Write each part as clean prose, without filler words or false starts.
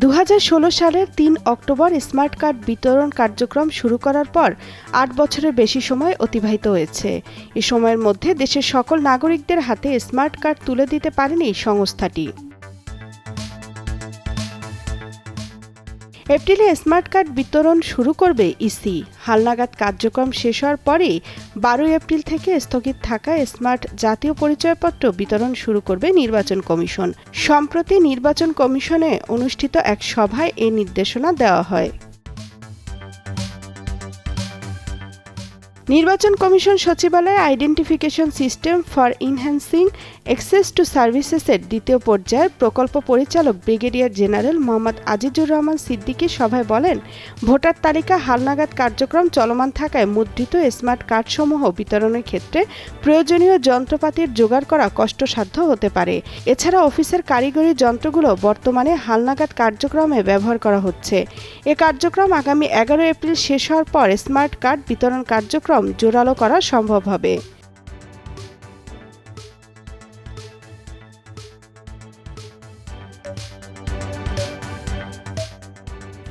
2016 সালের 3 October smart card বিতরণ কার্যক্রম শুরু করার পর 8 বছরের বেশি সময় অতিবাহিত হয়েছে। এ সময়ের মধ্যে দেশের সকল নাগরিকদের হাতে স্মার্ট কার্ড তুলে দিতে পারেনি সংস্থাটি। এপ্রিলে স্মার্ট কার্ড বিতরণ শুরু করবে ইসি। হালনাগাদ কার্যক্রম শেষ হওয়ার পরেই 12 এপ্রিল থেকে স্থগিত থাকা স্মার্ট জাতীয় পরিচয়পত্র বিতরণ শুরু করবে নির্বাচন কমিশন। সম্প্রতি নির্বাচন কমিশনে অনুষ্ঠিত এক সভায় এ নির্দেশনা দেওয়া হয়। নির্বাচন কমিশন সচিবালয়ে identification system for enhancing access to সার্ভিসেসের দ্বিতীয় পর্যায়ের প্রকল্প পরিচালক ব্রিগেডিয়ার জেনারেল মোহাম্মদ আজিজুর রহমান সিদ্দিকী সভায় বলেন, ভোটার তালিকা হালনাগাদ কার্যক্রম চলমান থাকায় মুদ্রিত স্মার্ট কার্ডসমূহ বিতরণের ক্ষেত্রে প্রয়োজনীয় যন্ত্রপাতির জোগাড় করা কষ্টসাধ্য হতে পারে। এছাড়া অফিসের কারিগরি যন্ত্রগুলো বর্তমানে হালনাগাদ কার্যক্রমে ব্যবহার করা হচ্ছে। এ কার্যক্রম আগামী 11 এপ্রিল শেষ হওয়ার পর স্মার্ট কার্ড বিতরণ কার্যক্রম জোরালো করা সম্ভব হবে।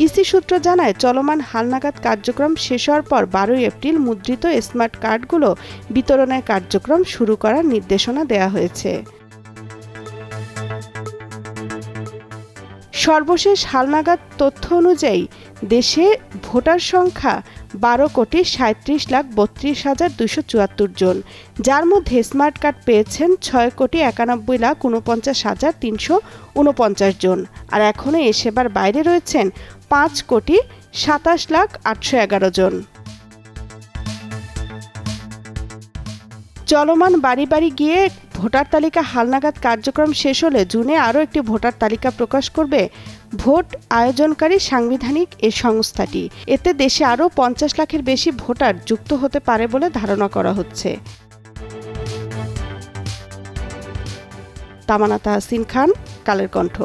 ইসি সূত্র জানায়, চলমান হালনাগাদ কার্যক্রম শেষ হওয়ার পর 12 এপ্রিল মুদ্রিত স্মার্ট কার্ডগুলো বিতরণের কার্যক্রম শুরু করার নির্দেশনা দেওয়া হয়েছে। সর্বশেষ হালনাগাদ তথ্য অনুযায়ী দেশে ভোটার সংখ্যা 12,37,32,274 জন, যার মধ্যে স্মার্ট কার্ড পেয়েছেন 6,91,49,349 জন, আর এখনও এ সেবার বাইরে রয়েছেন 5,27,811 জন। চলমান বাড়ি বাড়ি গিয়ে ভোটার তালিকা হালনাগাদ কার্যক্রম শেষ হলে জুনে আরও একটি ভোটার তালিকা প্রকাশ করবে ভোট আয়োজনকারী সাংবিধানিক এ সংস্থাটি। এতে দেশে আরও 50 লাখের বেশি ভোটার যুক্ত হতে পারে বলে ধারণা করা হচ্ছে। তামান্না তাহসিন খান, কালের কণ্ঠ।